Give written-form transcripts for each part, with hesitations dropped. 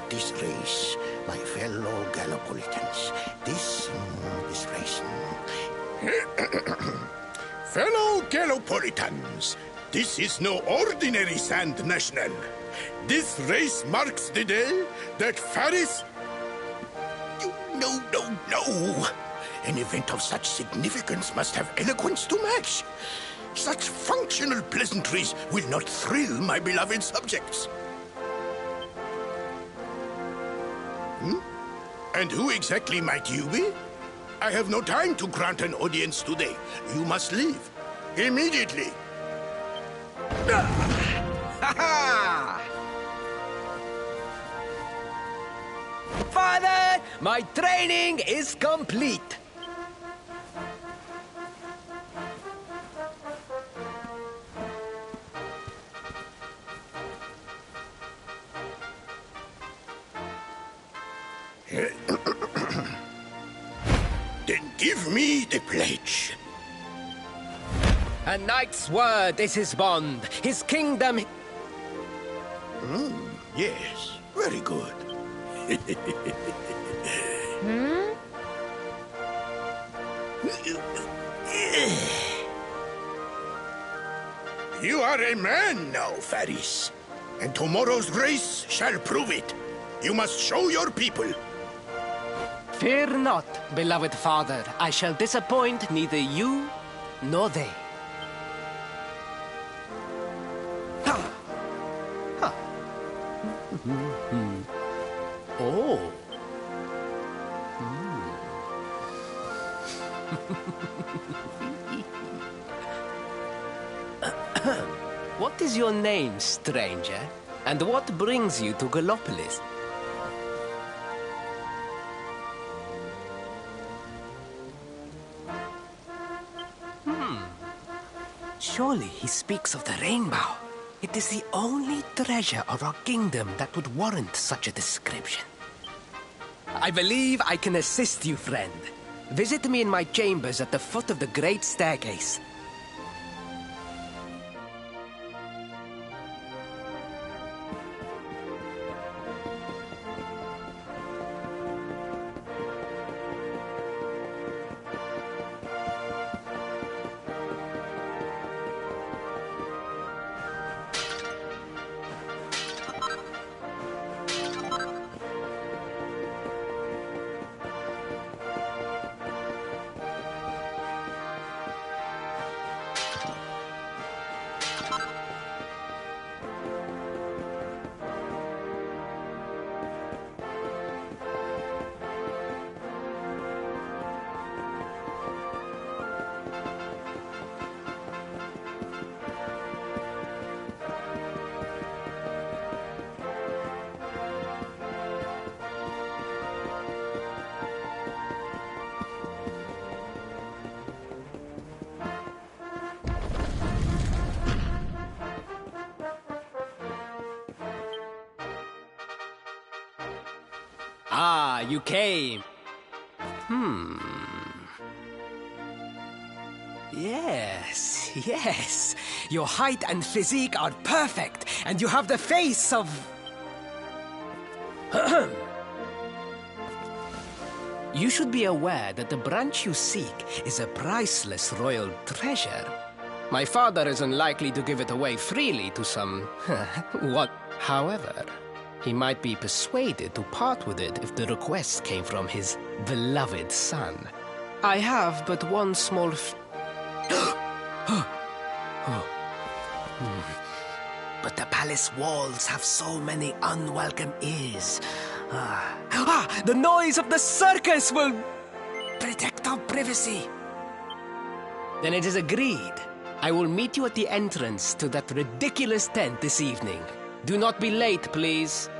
This race, my fellow Gallopolitans, this race. Fellow Gallopolitans, this is no ordinary Sand National. This race marks the day that Faris... No. An event of such significance must have eloquence to match. Such functional pleasantries will not thrill my beloved subjects. And who exactly might you be? I have no time to grant an audience today. You must leave. Immediately. Father, my training is complete. Then give me the pledge. A knight's word is his bond. His kingdom... Yes, very good. You are a man now, Faris. And tomorrow's race shall prove it. You must show your people. Fear not, beloved father. I shall disappoint neither you nor they. Oh. What is your name, stranger? And what brings you to Gallopolis? Surely he speaks of the rainbow. It is the only treasure of our kingdom that would warrant such a description. I believe I can assist you, friend. Visit me in my chambers at the foot of the great staircase. Ah, you came. Yes. Your height and physique are perfect, and you have the face of... You should be aware that the branch you seek is a priceless royal treasure. My father is unlikely to give it away freely to some... what? However, he might be persuaded to part with it if the request came from his beloved son. I have but one small... But the palace walls have so many unwelcome ears. The noise of the circus will protect our privacy. Then it is agreed. I will meet you at the entrance to that ridiculous tent this evening. Do not be late, please.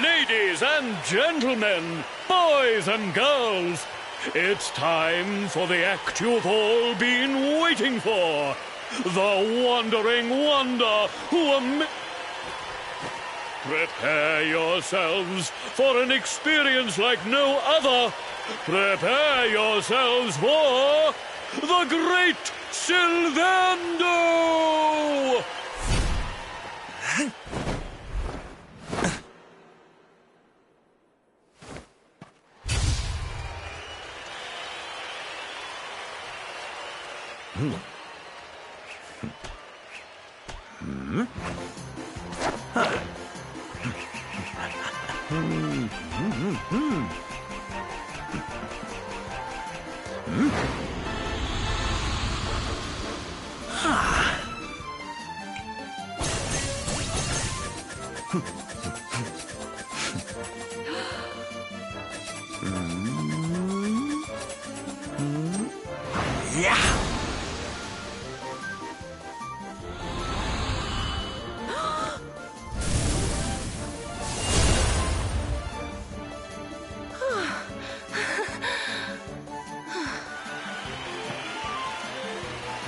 Ladies and gentlemen, boys and girls, it's time for the act you've all been waiting for. The Wandering Wonder who Prepare yourselves for an experience like no other. Prepare yourselves for the Great Sylvando!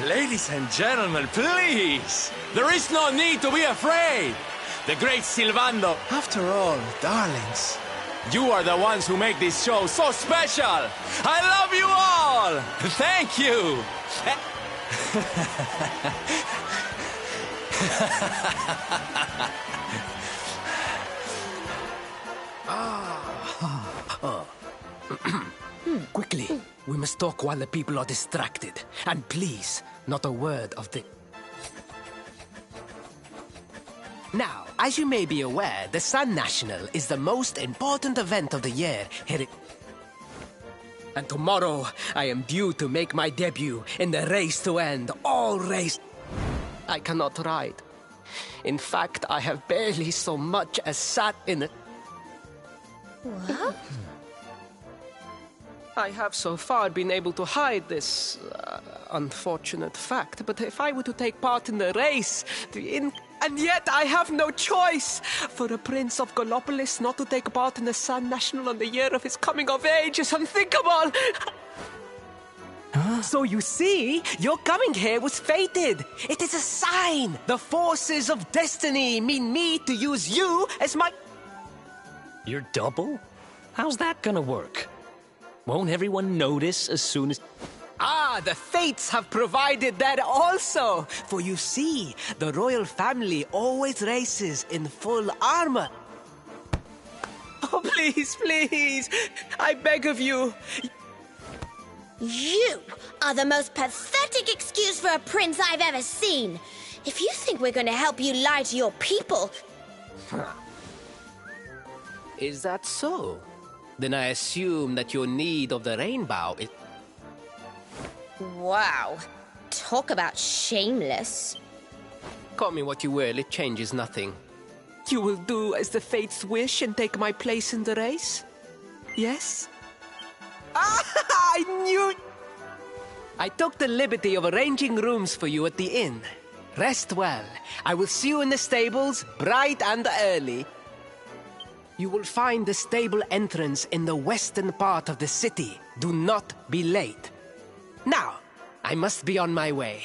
Ladies and gentlemen, please! There is no need to be afraid! The great Sylvando... After all, darlings, you are the ones who make this show so special! I love you all! Thank you! Quickly, we must talk while the people are distracted. And please, not a word of the... Now, as you may be aware, the Sun National is the most important event of the year here. And tomorrow, I am due to make my debut in the race to end all race. I cannot ride. In fact, I have barely so much as sat in it. What? I have so far been able to hide this unfortunate fact, but if I were to take part in the race, and yet I have no choice. For a prince of Gallopolis not to take part in the Sun National on the year of his coming of age is unthinkable. Huh? So you see, your coming here was fated. It is a sign. The forces of destiny mean me to use you as my... Your double? How's that gonna work? Won't everyone notice as soon as... Ah, the fates have provided that also. For you see, the royal family always races in full armor. Oh, please, please, I beg of you. You are the most pathetic excuse for a prince I've ever seen. If you think we're gonna help you lie to your people... Is that so? Then I assume that your need of the rainbow is... Wow. Talk about shameless. Call me what you will, it changes nothing. You will do as the fates wish and take my place in the race? Yes? I knew... I took the liberty of arranging rooms for you at the inn. Rest well. I will see you in the stables, bright and early. You will find the stable entrance in the western part of the city. Do not be late. Now, I must be on my way.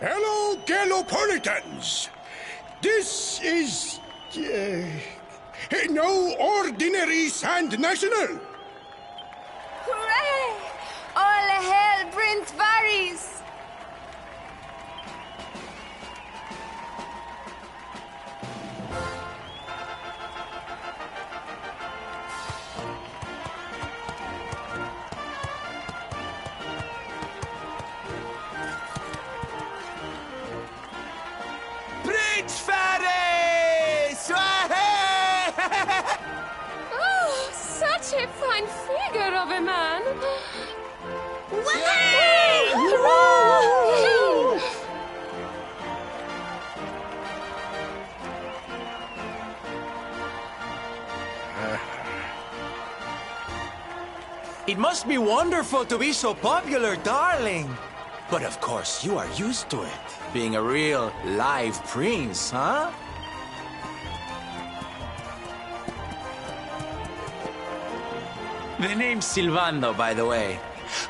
Hello, Gallopolitans! This is... no ordinary Sand National! Hooray! All hail Prince Varys! Prince Ferris! Oh, such a fine figure of a man! It must be wonderful to be so popular, darling. But of course, you are used to it. Being a real live prince, huh? The name's Silvando, by the way.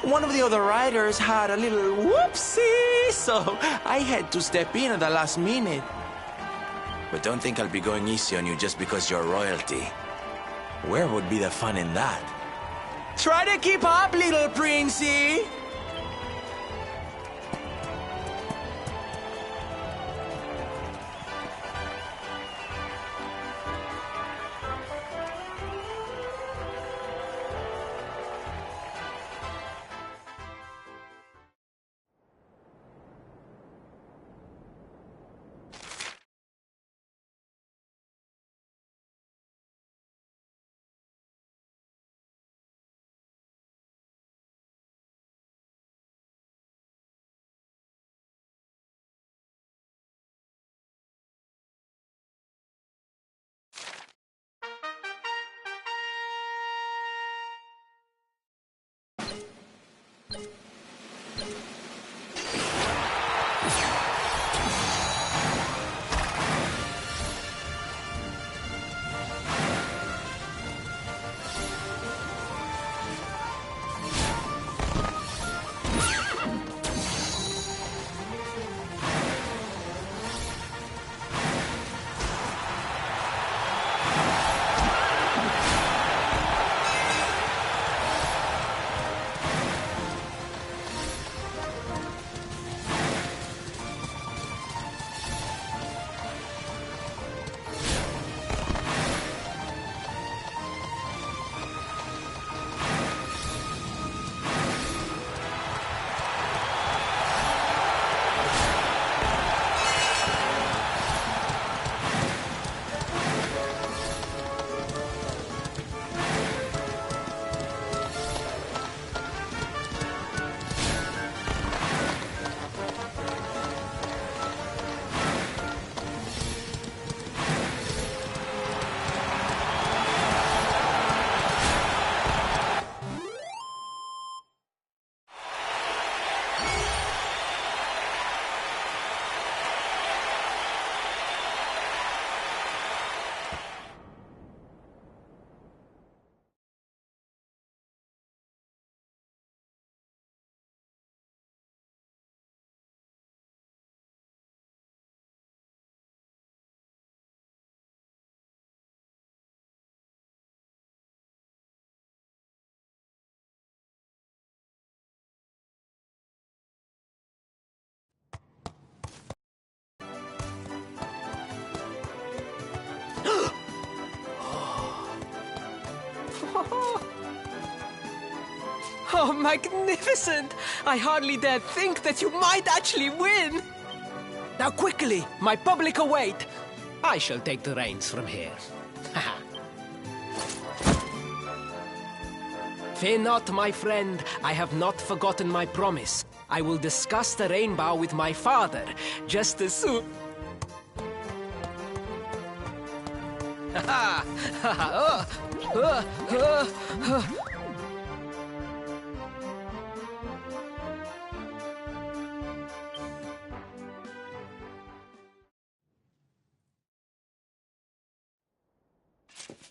One of the other riders had a little whoopsie, so I had to step in at the last minute. But don't think I'll be going easy on you just because you're royalty. Where would be the fun in that? Try to keep up, little princey! Oh, magnificent! I hardly dare think that you might actually win! Now quickly, my public await! I shall take the reins from here. Fear not, my friend. I have not forgotten my promise. I will discuss the rainbow with my father, just as soon...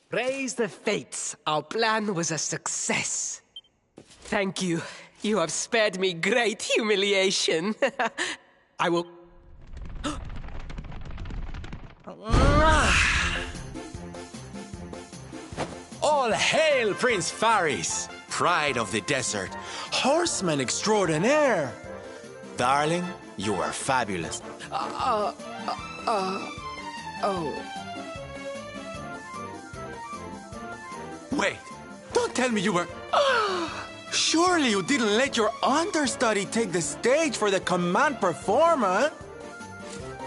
Praise the fates. Our plan was a success. Thank you. You have spared me great humiliation. I will... All hail Prince Faris, pride of the desert, horseman extraordinaire. Darling, you are fabulous. Oh. Wait, don't tell me you were... Surely you didn't let your understudy take the stage for the command performer?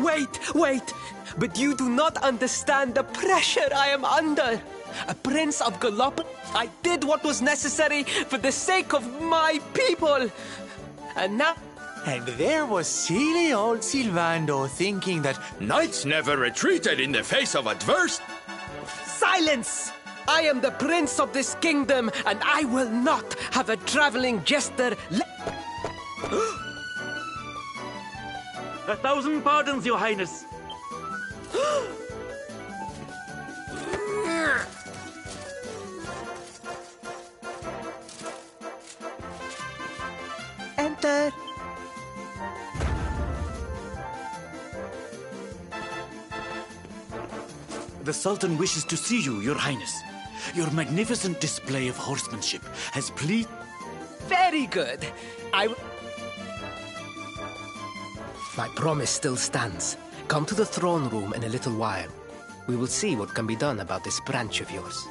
Wait. But you do not understand the pressure I am under. A prince of Galop, I did what was necessary for the sake of my people. And now... And there was silly old Silvando thinking that knights never retreated in the face of adversity. Silence! I am the prince of this kingdom, and I will not have a traveling jester. 1,000 pardons, Your Highness. Enter. The Sultan wishes to see you, Your Highness. Your magnificent display of horsemanship has pleased... Very good. My promise still stands. Come to the throne room in a little while. We will see what can be done about this branch of yours.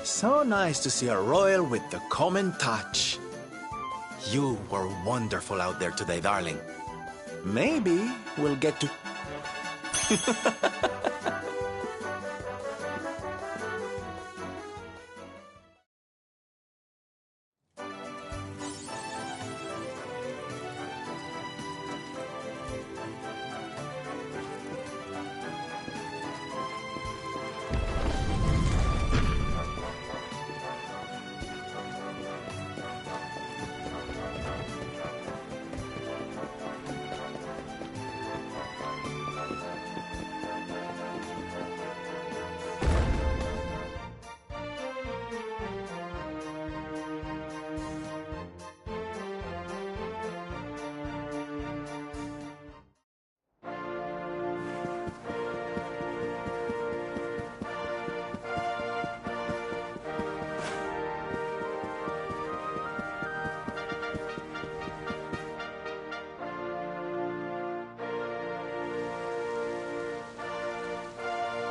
So nice to see a royal with the common touch. You were wonderful out there today, darling. Maybe we'll get to...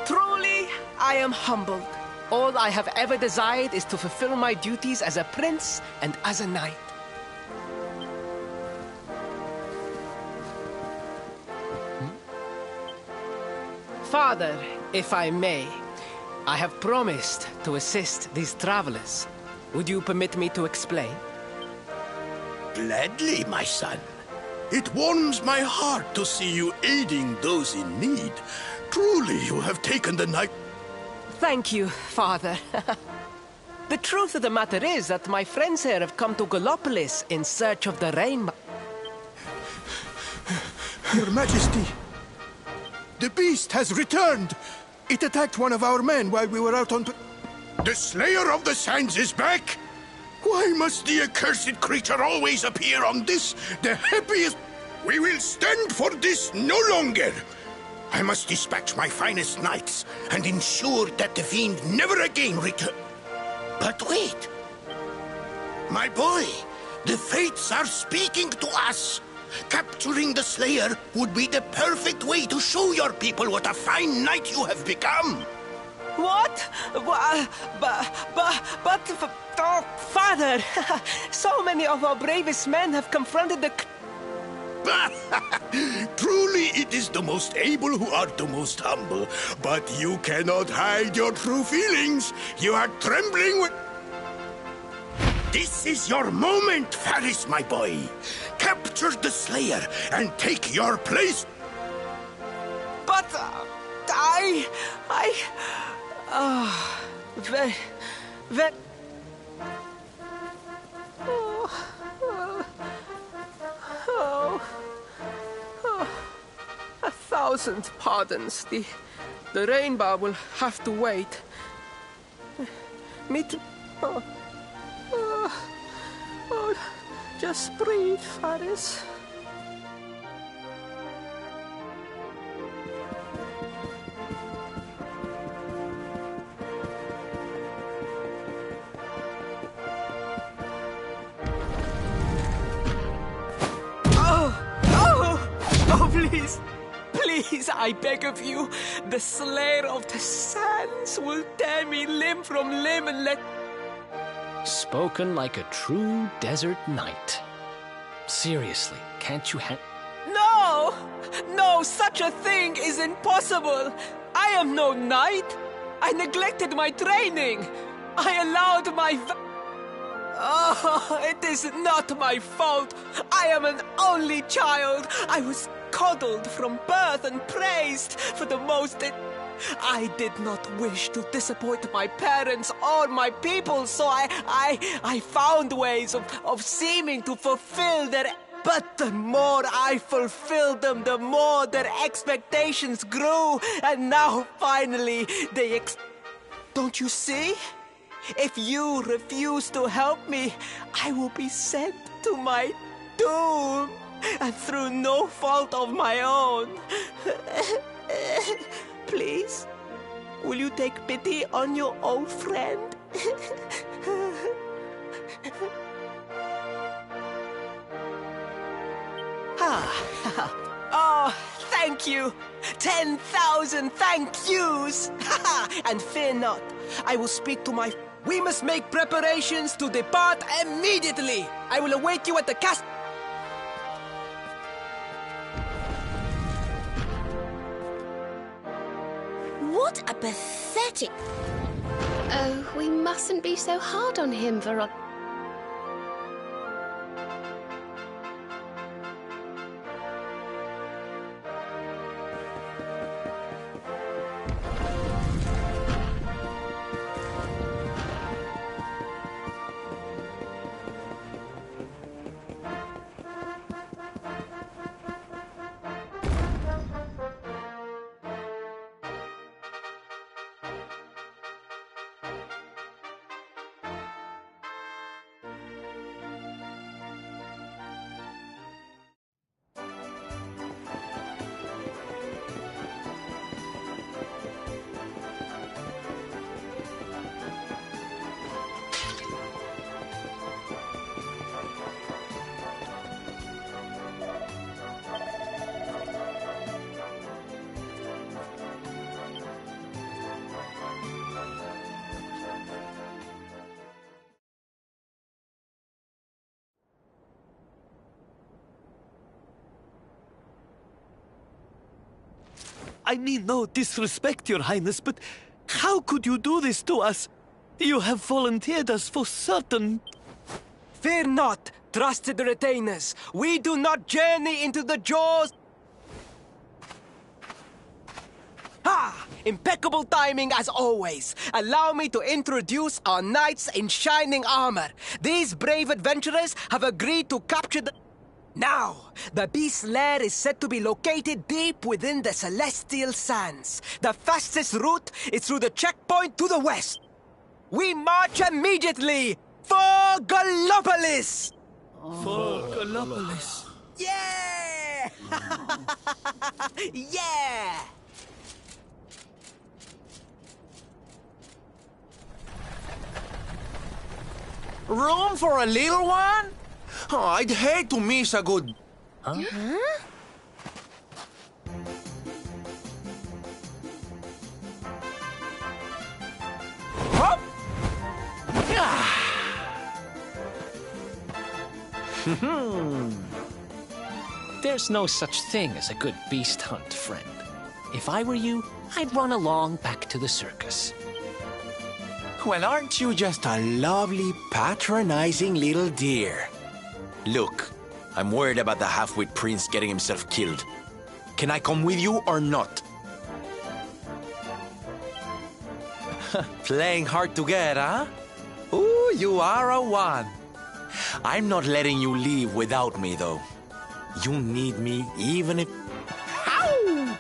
Truly, I am humbled. All I have ever desired is to fulfill my duties as a prince and as a knight. Father, if I may, I have promised to assist these travelers. Would you permit me to explain? Gladly, my son. It warms my heart to see you aiding those in need. Truly, you have taken the night... Thank you, Father. The truth of the matter is that my friends here have come to Gallopolis in search of the rainbow. Your Majesty, the beast has returned. It attacked one of our men while we were out on... The Slayer of the Sands is back? Why must the accursed creature always appear on this, the happiest... We will stand for this no longer. I must dispatch my finest knights and ensure that the fiend never again return. But wait! My boy, the fates are speaking to us. Capturing the Slayer would be the perfect way to show your people what a fine knight you have become. What? Oh, Father! So many of our bravest men have confronted the... Truly, it is the most able who are the most humble. But you cannot hide your true feelings. You are trembling with... This is your moment, Faris, my boy. Capture the Slayer and take your place. But... very... 1,000 pardons. The rainbow will have to wait. Me too. Oh, just breathe, Faris. Oh, please. Please, I beg of you. The Slayer of the Sands will tear me limb from limb and let... Spoken like a true desert knight. Seriously, can't you No! No, such a thing is impossible. I am no knight. I neglected my training. I allowed my... Oh, it is not my fault. I am an only child. I was coddled from birth and praised for the most... I did not wish to disappoint my parents or my people, so I found ways of seeming to fulfill their... But the more I fulfilled them, the more their expectations grew. And now, finally, they... Don't you see? If you refuse to help me, I will be sent to my doom. And through no fault of my own. Please, will you take pity on your old friend? Oh, thank you. 10,000 thank yous. And fear not, I will speak to my... We must make preparations to depart immediately. I will await you at the castle. What a pathetic... Oh, we mustn't be so hard on him, Veronica. I mean no disrespect, Your Highness, but how could you do this to us? You have volunteered us for certain. Fear not, trusted retainers. We do not journey into the jaws... Ha! Impeccable timing as always. Allow me to introduce our knights in shining armor. These brave adventurers have agreed to capture the... Now, the beast's lair is said to be located deep within the celestial sands. The fastest route is through the checkpoint to the west. We march immediately for Gallopolis! For Gallopolis. Yeah! Yeah! Room for a little one? Oh, I'd hate to miss a good... Huh? Hop! There's no such thing as a good beast hunt, friend. If I were you, I'd run along back to the circus. Well, aren't you just a lovely, patronizing little dear? Look, I'm worried about the half-wit prince getting himself killed. Can I come with you or not? Playing hard to get, huh? Ooh, you are a one. I'm not letting you leave without me, though. You need me even if... Ow!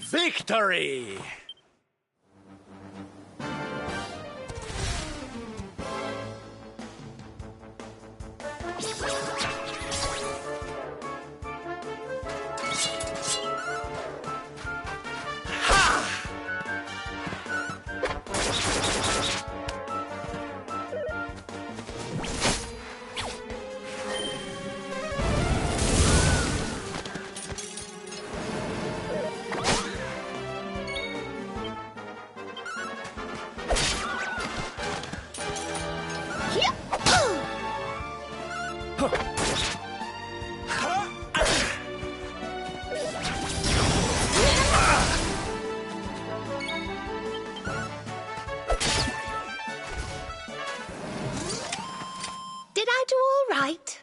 Victory! Did I do all right?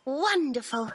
Wonderful.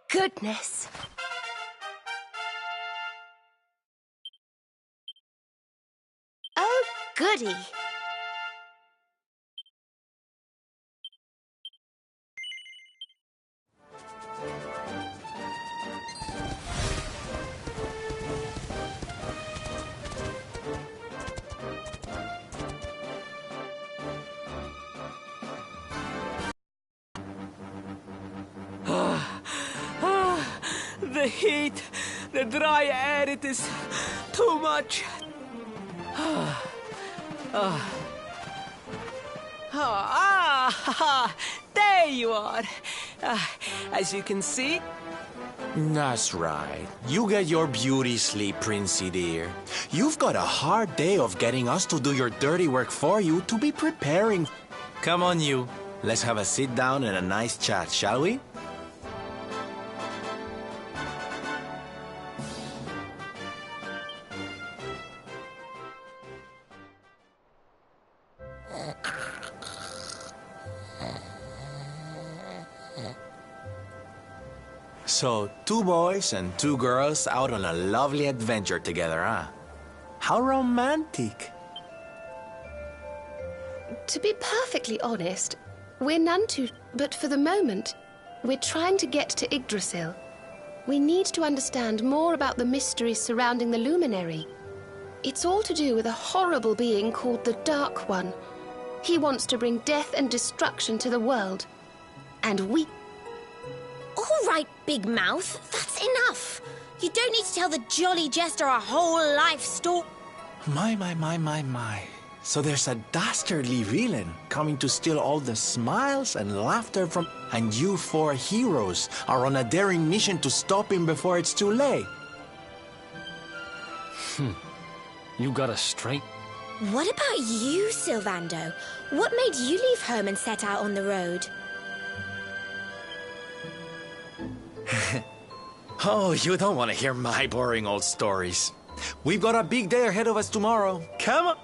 Goodness. Oh, goody. The heat, the dry air, it is too much. There you are. As you can see. That's right. You get your beauty sleep, Princey dear. You've got a hard day of getting us to do your dirty work for you to be preparing. Come on, you. Let's have a sit down and a nice chat, shall we? So, 2 boys and 2 girls out on a lovely adventure together, huh? How romantic. To be perfectly honest, we're none too... But for the moment, we're trying to get to Yggdrasil. We need to understand more about the mysteries surrounding the luminary. It's all to do with a horrible being called the Dark One. He wants to bring death and destruction to the world. And we... All right, Big Mouth, that's enough. You don't need to tell the jolly jester our whole life story. My. So there's a dastardly villain coming to steal all the smiles and laughter from... And you 4 heroes are on a daring mission to stop him before it's too late. You got us straight. What about you, Sylvando? What made you leave home and set out on the road? Oh, you don't want to hear my boring old stories. We've got a big day ahead of us tomorrow. Come on.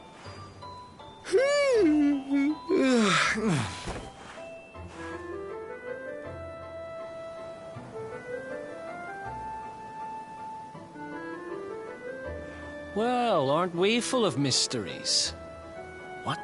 Well, aren't we full of mysteries? What?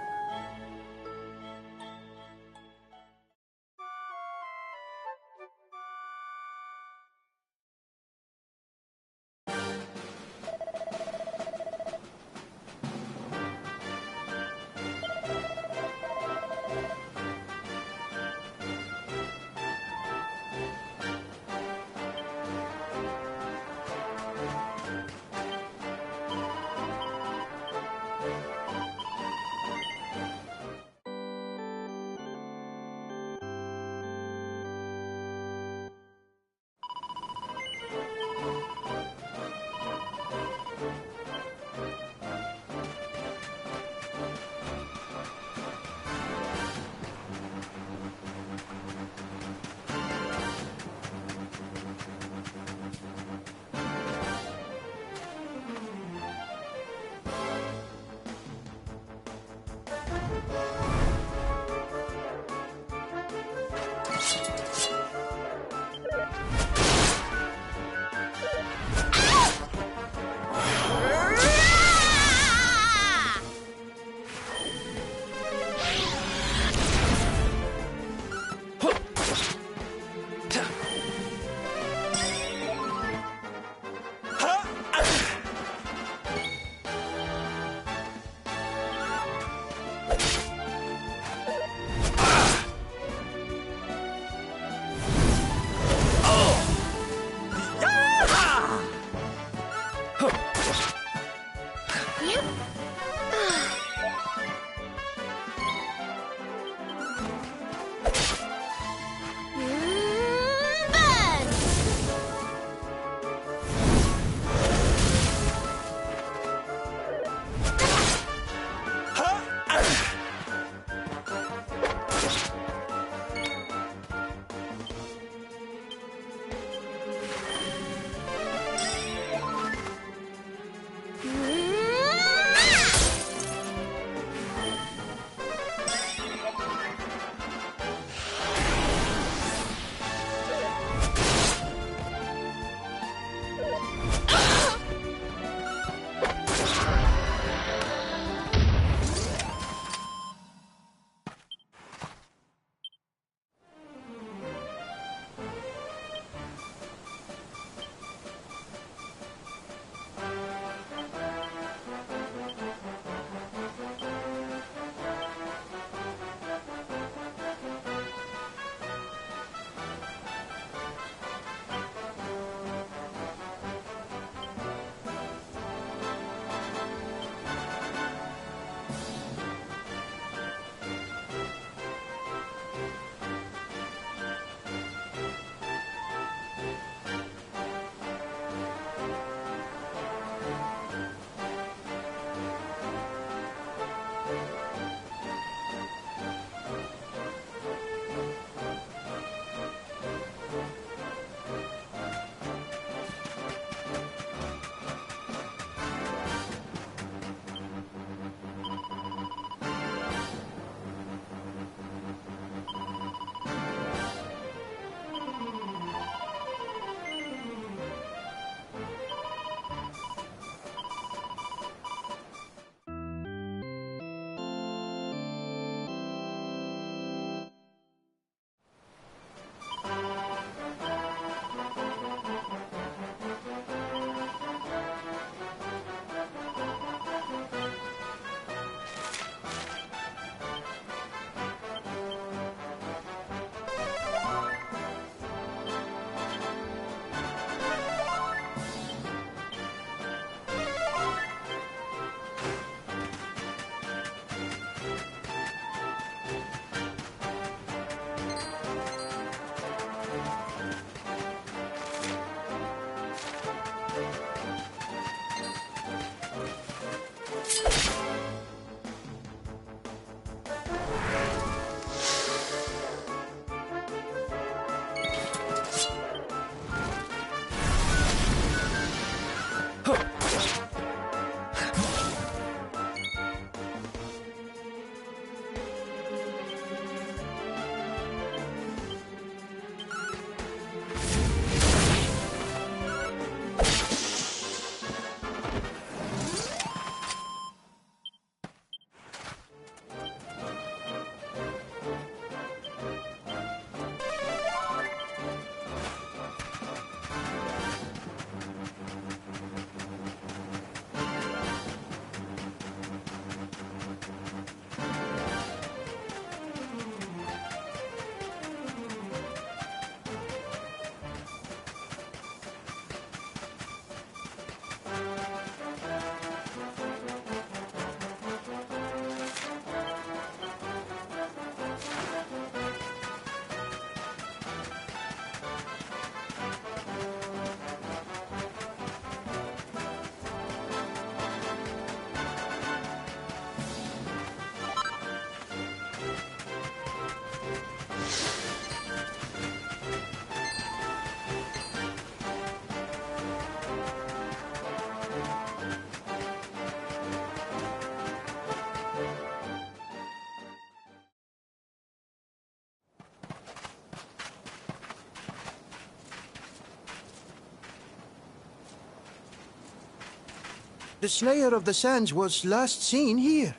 The Slayer of the Sands was last seen here.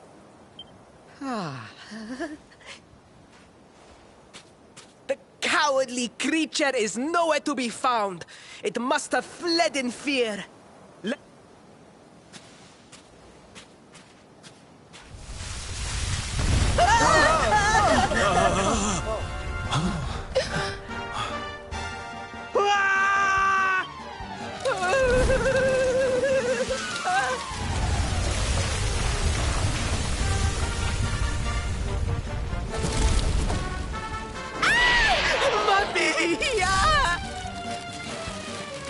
The cowardly creature is nowhere to be found. It must have fled in fear.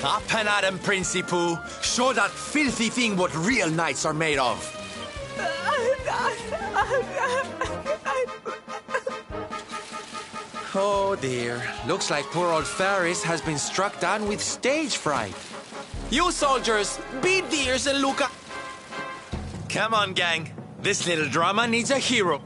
Up and at him, Principoo. Show that filthy thing what real knights are made of. Oh dear. Looks like poor old Faris has been struck down with stage fright. You soldiers, beat the ears and look up. Come on, gang. This little drama needs a hero.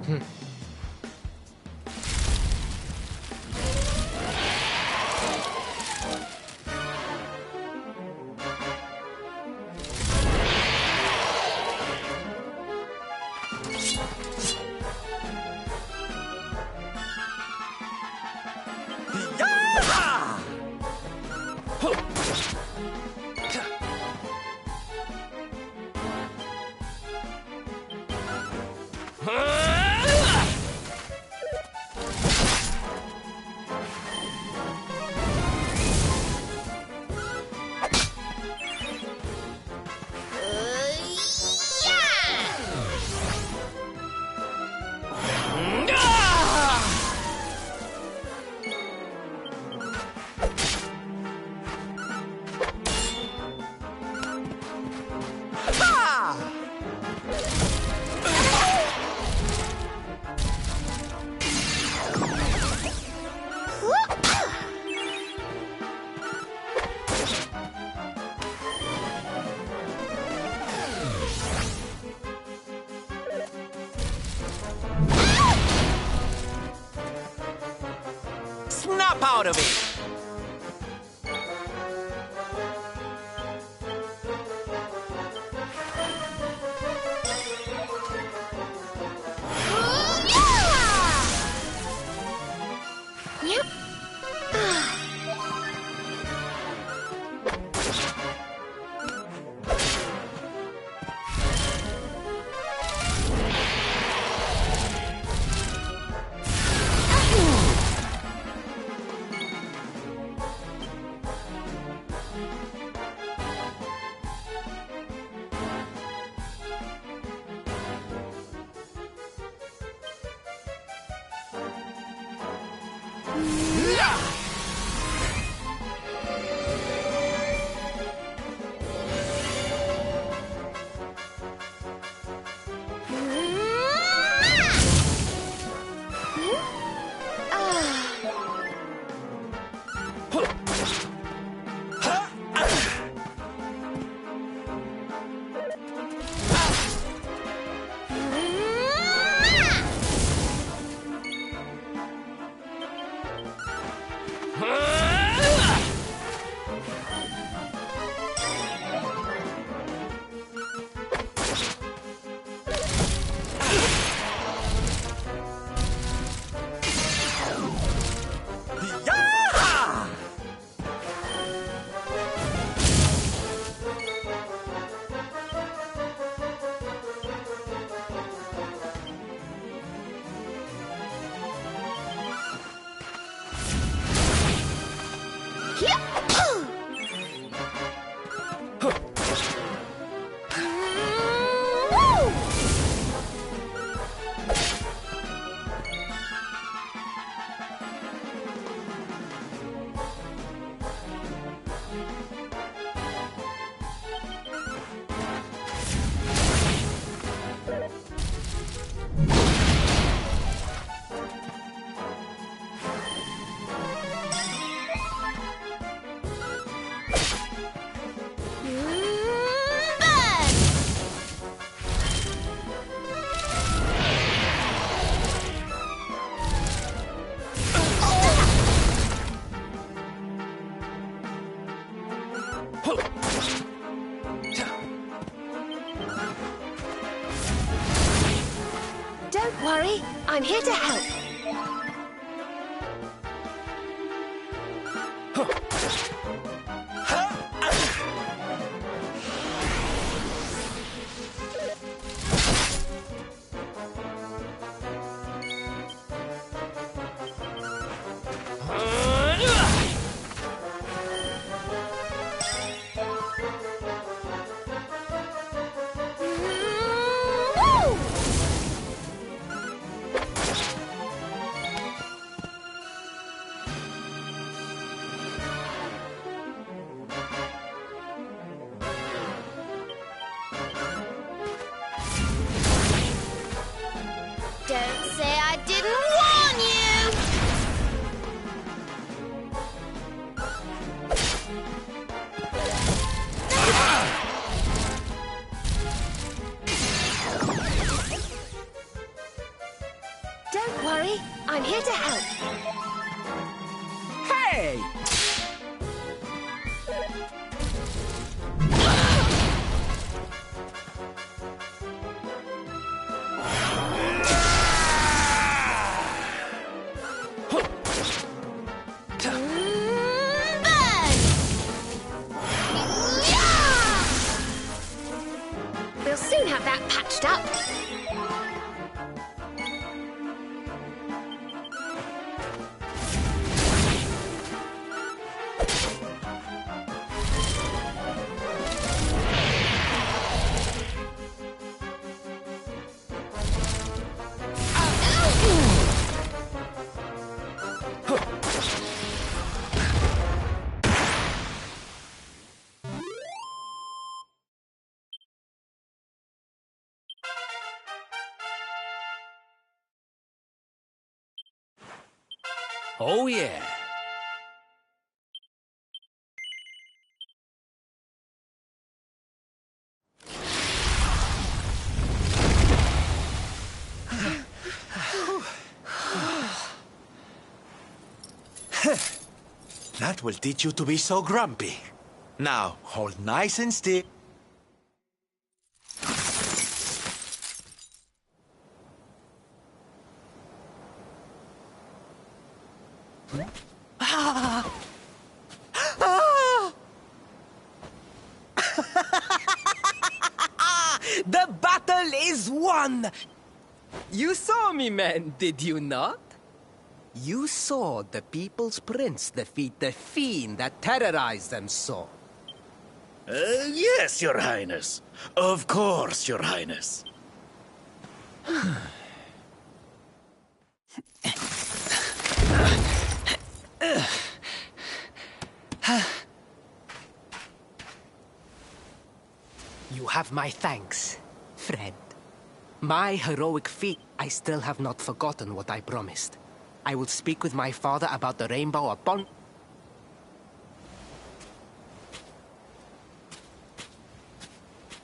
Snap out of it! I'm here to help. Don't say I didn't warn you! Don't worry, I'm here to help. Hey! We'll soon have that patched up. Oh, yeah. That will teach you to be so grumpy. Now, hold nice and still. The battle is won! You saw me, men, did you not? You saw the People's Prince defeat the fiend that terrorized them so. Yes, Your Highness. Of course, Your Highness. You have my thanks, friend. My heroic feat, I still have not forgotten what I promised. I will speak with my father about the rainbow upon...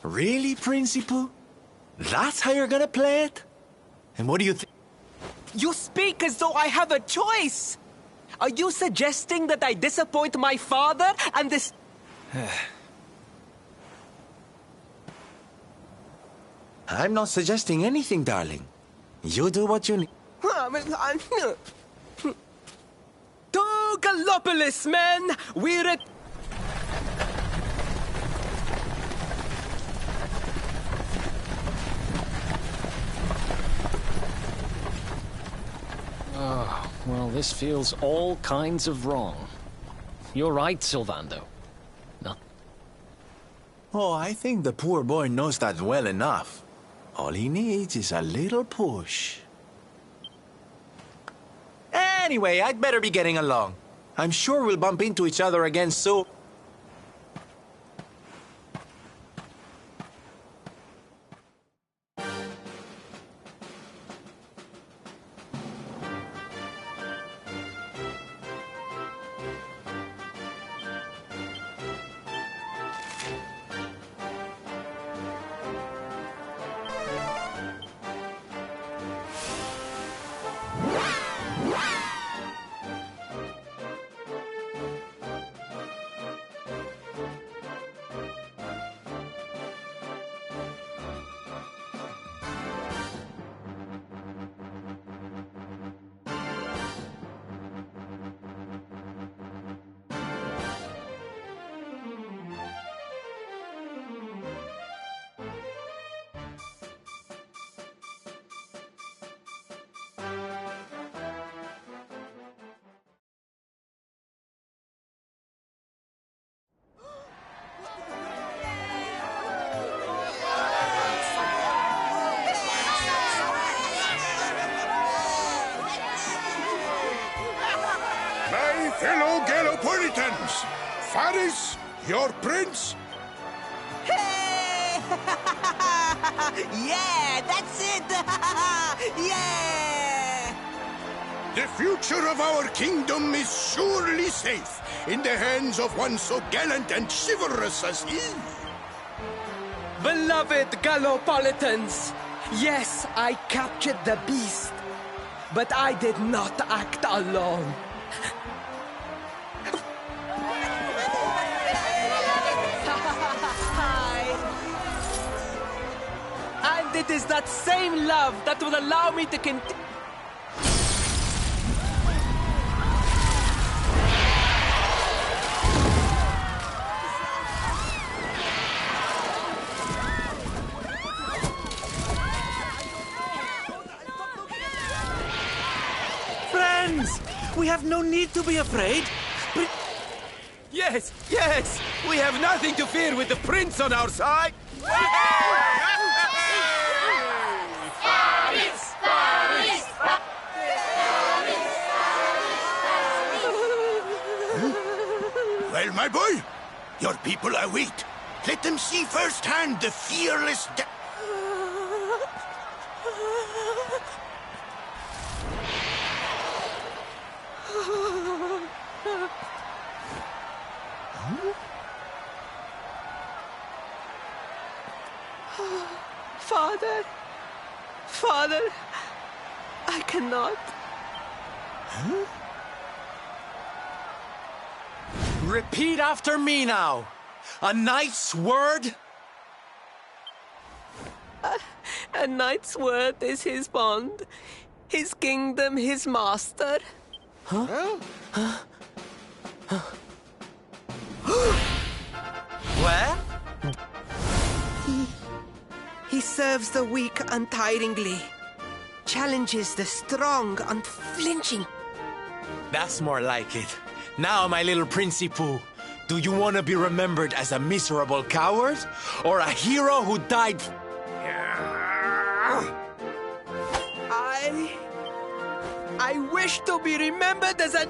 Really, Principal? That's how you're gonna play it? And what do you think? You speak as though I have a choice! Are you suggesting that I disappoint my father and this... I'm not suggesting anything, darling. You do what you need. To Gallopolis, men! We're Oh, well, this feels all kinds of wrong. You're right, Sylvando. No. Oh, I think the poor boy knows that well enough. All he needs is a little push. Anyway, I'd better be getting along. I'm sure we'll bump into each other again soon. fellow Gallopolitans, Faris, your prince. Hey! Yeah, that's it! Yeah! The future of our kingdom is surely safe in the hands of one so gallant and chivalrous as he. Beloved Gallopolitans, yes, I captured the beast, but I did not act alone. And it is that same love that will allow me to continue. Friends, we have no need to be afraid. Yes, yes! We have nothing to fear with the prince on our side! Well, my boy, your people await. Let them see firsthand the fearless... Father, Father, I cannot. Repeat after me now. A knight's word? A knight's word is his bond, his kingdom, his master. Where? He serves the weak untiringly, challenges the strong unflinching. That's more like it. Now, my little Princey Pooh, do you want to be remembered as a miserable coward? Or a hero who died... I wish to be remembered as a...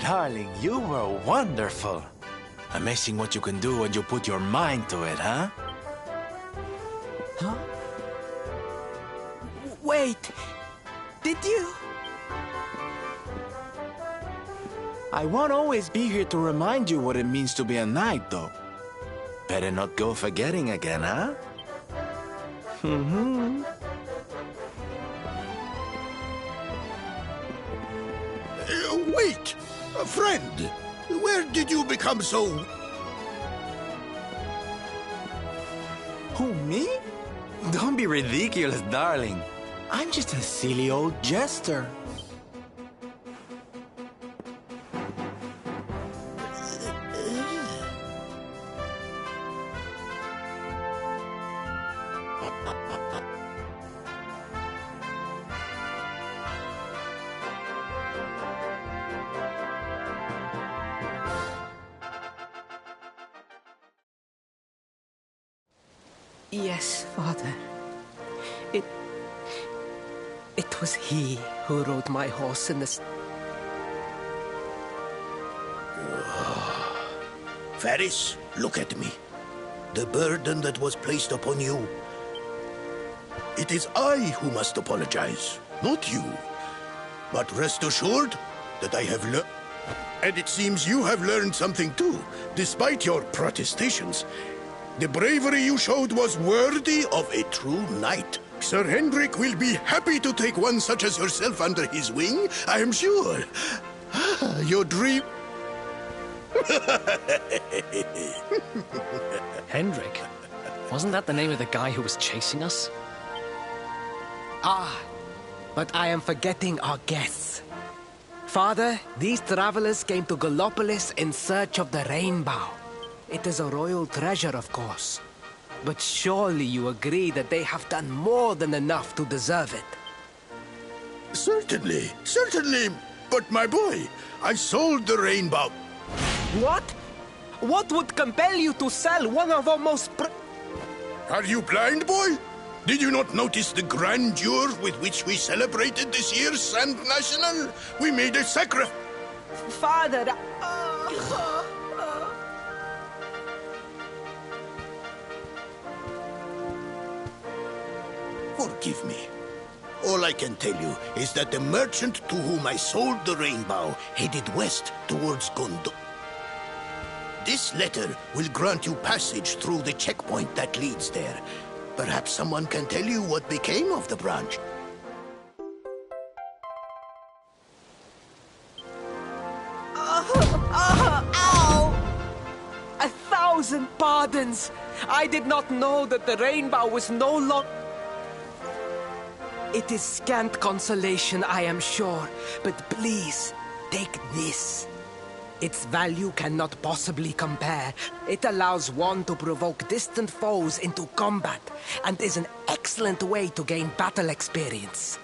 Darling, you were wonderful. Amazing what you can do when you put your mind to it, huh? Huh? Wait, did you? I won't always be here to remind you what it means to be a knight, though. Better not go forgetting again, huh? Mm-hmm. Wait! Friend, where did you become so... Who, me? Don't be ridiculous, darling. I'm just a silly old jester. Yes, Father. It was he who rode my horse in the... Faris, look at me. The burden that was placed upon you. It is I who must apologize, not you. But rest assured that I have learned... And it seems you have learned something too, despite your protestations. The bravery you showed was worthy of a true knight. Sir Hendrik will be happy to take one such as yourself under his wing, I am sure. Your dream... Hendrik? Wasn't that the name of the guy who was chasing us? Ah, but I am forgetting our guests. Father, these travelers came to Gallopolis in search of the rainbow. It is a royal treasure, of course. But surely you agree that they have done more than enough to deserve it. Certainly, certainly. But my boy, I sold the rainbow. What? What would compel you to sell one of our most Are you blind, boy? Did you not notice the grandeur with which we celebrated this year's Sand National? We made a sacrifice. Father, Forgive me. All I can tell you is that the merchant to whom I sold the rainbow headed west towards Gondo. This letter will grant you passage through the checkpoint that leads there. Perhaps someone can tell you what became of the branch. Ow! 1,000 pardons! I did not know that the rainbow was no longer... It is scant consolation, I am sure, but please, take this. Its value cannot possibly compare. It allows one to provoke distant foes into combat, and is an excellent way to gain battle experience.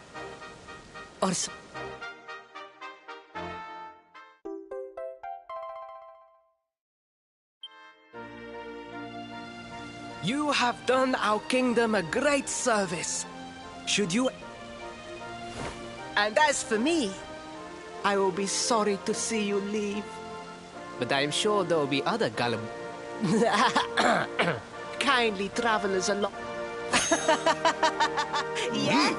You have done our kingdom a great service. Should you... And as for me, I will be sorry to see you leave. But I am sure there will be other kindly travelers along. Yeah.